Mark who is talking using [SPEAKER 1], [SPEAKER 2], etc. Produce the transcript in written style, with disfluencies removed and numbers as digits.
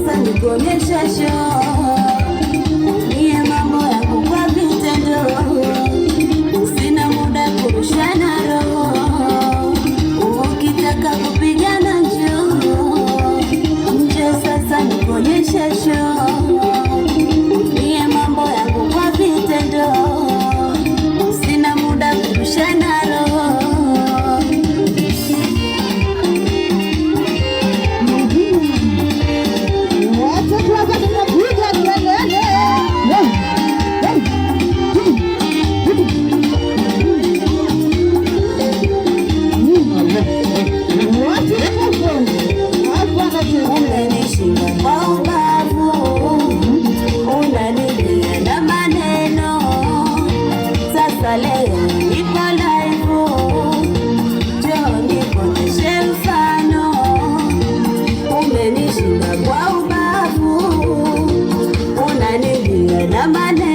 [SPEAKER 1] sasa nikuonyesha show. Niye mambo yangu kwa vitendo, sina muda kurushana roho. Ukitaka kupigana njoo sasa nikuonyesha show. Niye mambo yangu kwa vitendo, sina muda kurushana roho. Umenishinda kwa ubavu, unanilia na maneno. Sasa leo niko live, njoo nikuonyeshe mfano. Umenishinda kwa ubavu, unanilia na maneno.